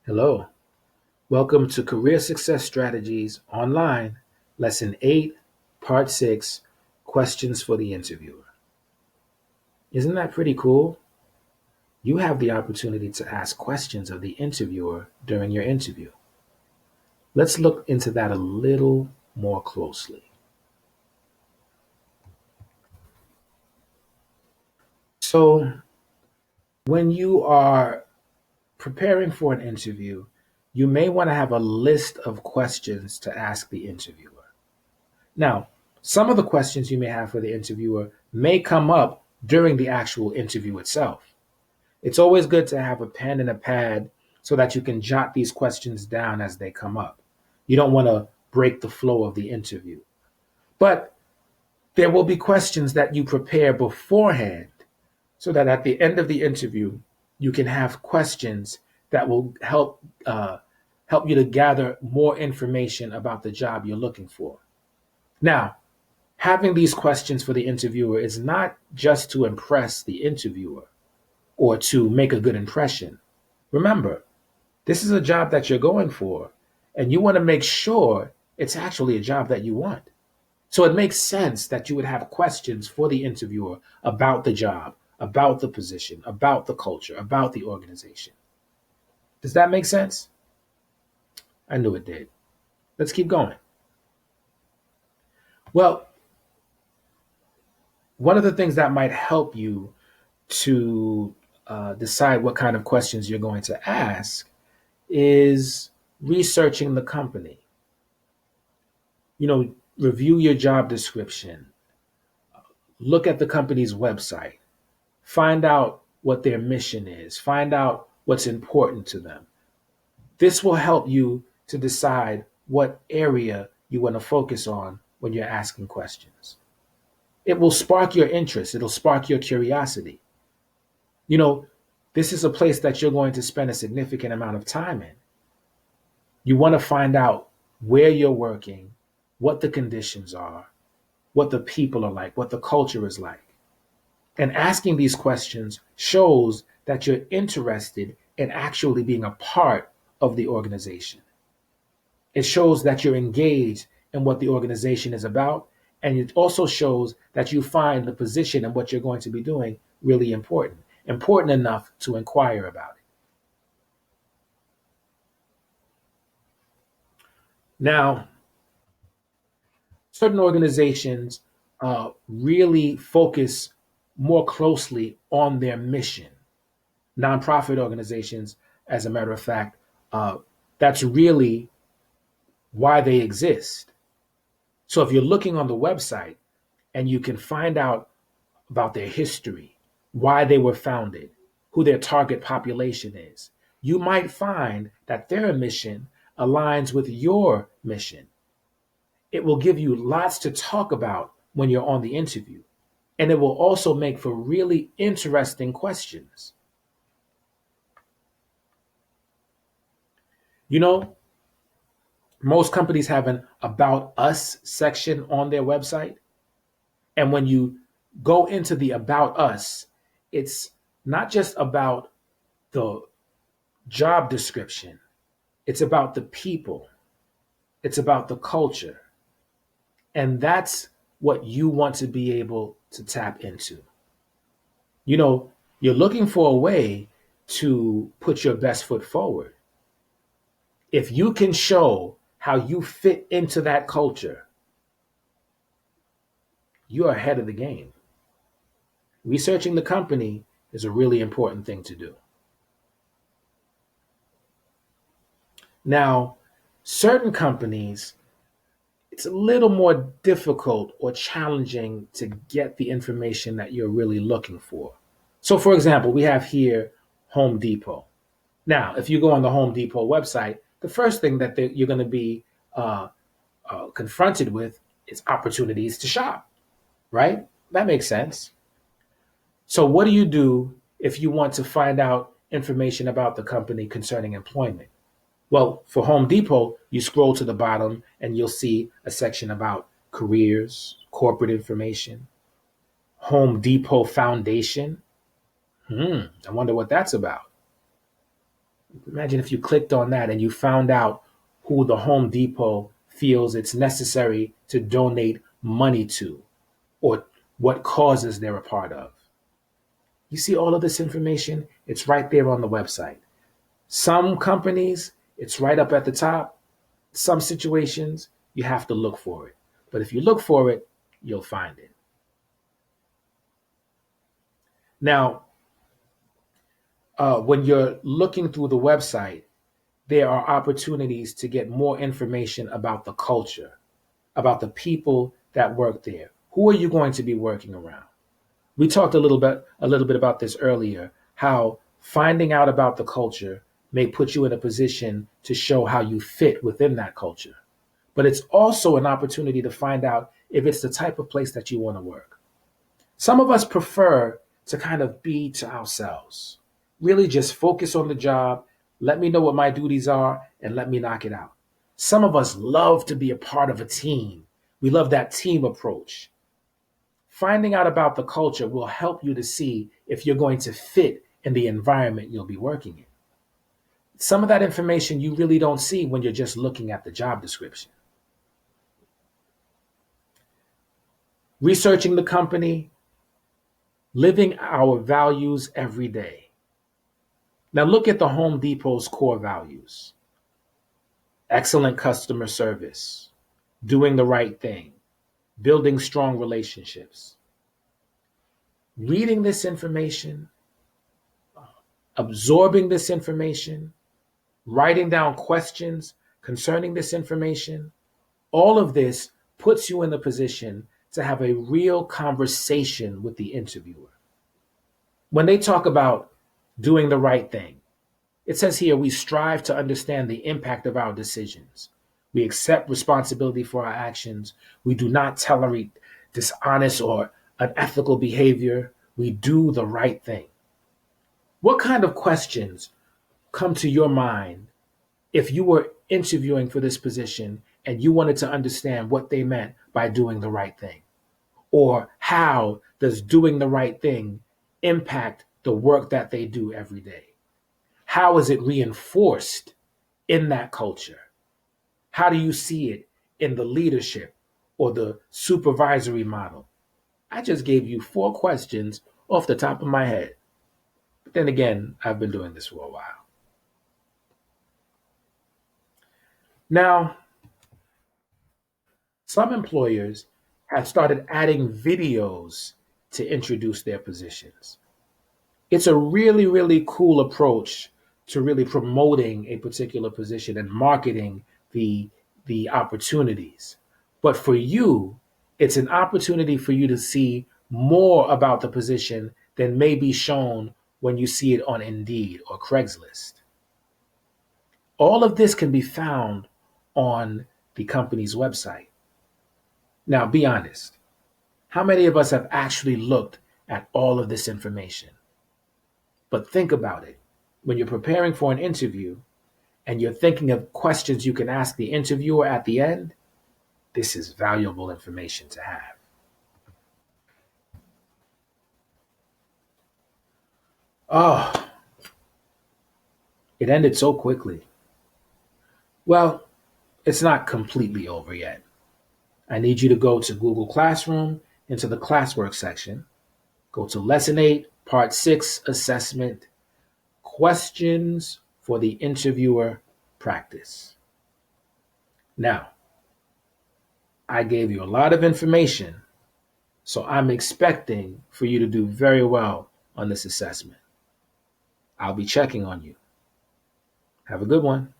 Hello, welcome to Career Success Strategies Online, Lesson 8, Part 6, Questions for the Interviewer. Isn't that pretty cool? You have the opportunity to ask questions of the interviewer during your interview. Let's look into that a little more closely. So, when you are preparing for an interview, you may want to have a list of questions to ask the interviewer. Now, some of the questions you may have for the interviewer may come up during the actual interview itself. It's always good to have a pen and a pad so that you can jot these questions down as they come up. You don't want to break the flow of the interview. But there will be questions that you prepare beforehand so that at the end of the interview, you can have questions that will help you to gather more information about the job you're looking for. Now, having these questions for the interviewer is not just to impress the interviewer or to make a good impression. Remember, this is a job that you're going for, and you want to make sure it's actually a job that you want. So it makes sense that you would have questions for the interviewer about the job, about the position, about the culture, about the organization. Does that make sense? I knew it did. Let's keep going. Well, one of the things that might help you to decide what kind of questions you're going to ask is researching the company. Review your job description, look at the company's website, find out what their mission is, find out what's important to them. This will help you to decide what area you want to focus on when you're asking questions. It will spark your interest, it'll spark your curiosity. You know, this is a place that you're going to spend a significant amount of time in. You want to find out where you're working, what the conditions are, what the people are like, what the culture is like. And asking these questions shows that you're interested in actually being a part of the organization. It shows that you're engaged in what the organization is about. And it also shows that you find the position and what you're going to be doing really important, important enough to inquire about it. Now, certain organizations really focus more closely on their mission. Nonprofit organizations, as a matter of fact, uh, that's really why they exist. So if you're looking on the website and you can find out about their history, why they were founded, who their target population is, you might find that their mission aligns with your mission. It will give you lots to talk about when you're on the interview. And it will also make for really interesting questions. You know, most companies have an About Us section on their website. And when you go into the About Us, it's not just about the job description, it's about the people, it's about the culture. And that's what you want to be able to tap into. You know, you're looking for a way to put your best foot forward. If you can show how you fit into that culture, you're ahead of the game. Researching the company is a really important thing to do. Now, certain companies, it's a little more difficult or challenging to get the information that you're really looking for. So, for example, we have here Home Depot. Now, if you go on the Home Depot website, the first thing that you're going to be uh, confronted with is opportunities to shop, right? That makes sense. So, what do you do if you want to find out information about the company concerning employment? Well, for Home Depot, you scroll to the bottom and you'll see a section about careers, corporate information, Home Depot Foundation. I wonder what that's about. Imagine if you clicked on that and you found out who the Home Depot feels it's necessary to donate money to, or what causes they're a part of. You see all of this information? It's right there on the website. Some companies, it's right up at the top. Some situations, you have to look for it. But if you look for it, you'll find it. Now, when you're looking through the website, there are opportunities to get more information about the culture, about the people that work there. Who are you going to be working around? We talked a little bit about this earlier, how finding out about the culture may put you in a position to show how you fit within that culture. But it's also an opportunity to find out if it's the type of place that you want to work. Some of us prefer to kind of be to ourselves, really just focus on the job, let me know what my duties are, and let me knock it out. Some of us love to be a part of a team. We love that team approach. Finding out about the culture will help you to see if you're going to fit in the environment you'll be working in. Some of that information you really don't see when you're just looking at the job description. Researching the company, living our values every day. Now look at the Home Depot's core values: excellent customer service, doing the right thing, building strong relationships. Reading this information, absorbing this information, writing down questions concerning this information, all of this puts you in the position to have a real conversation with the interviewer. When they talk about doing the right thing, it says here we strive to understand the impact of our decisions. We accept responsibility for our actions. We do not tolerate dishonest or unethical behavior. We do the right thing. What kind of questions come to your mind if you were interviewing for this position and you wanted to understand what they meant by doing the right thing? Or how does doing the right thing impact the work that they do every day? How is it reinforced in that culture? How do you see it in the leadership or the supervisory model? I just gave you 4 questions off the top of my head. But then again, I've been doing this for a while. Now, some employers have started adding videos to introduce their positions. It's a really, really cool approach to really promoting a particular position and marketing the opportunities. But for you, it's an opportunity for you to see more about the position than may be shown when you see it on Indeed or Craigslist. All of this can be found on the company's website. Now, be honest. How many of us have actually looked at all of this information? But think about it. When you're preparing for an interview and you're thinking of questions you can ask the interviewer at the end, this is valuable information to have. Oh, it ended so quickly. Well, it's not completely over yet. I need you to go to Google Classroom into the classwork section. Go to Lesson 8, Part 6, Assessment, Questions for the Interviewer Practice. Now, I gave you a lot of information, so I'm expecting for you to do very well on this assessment. I'll be checking on you. Have a good one.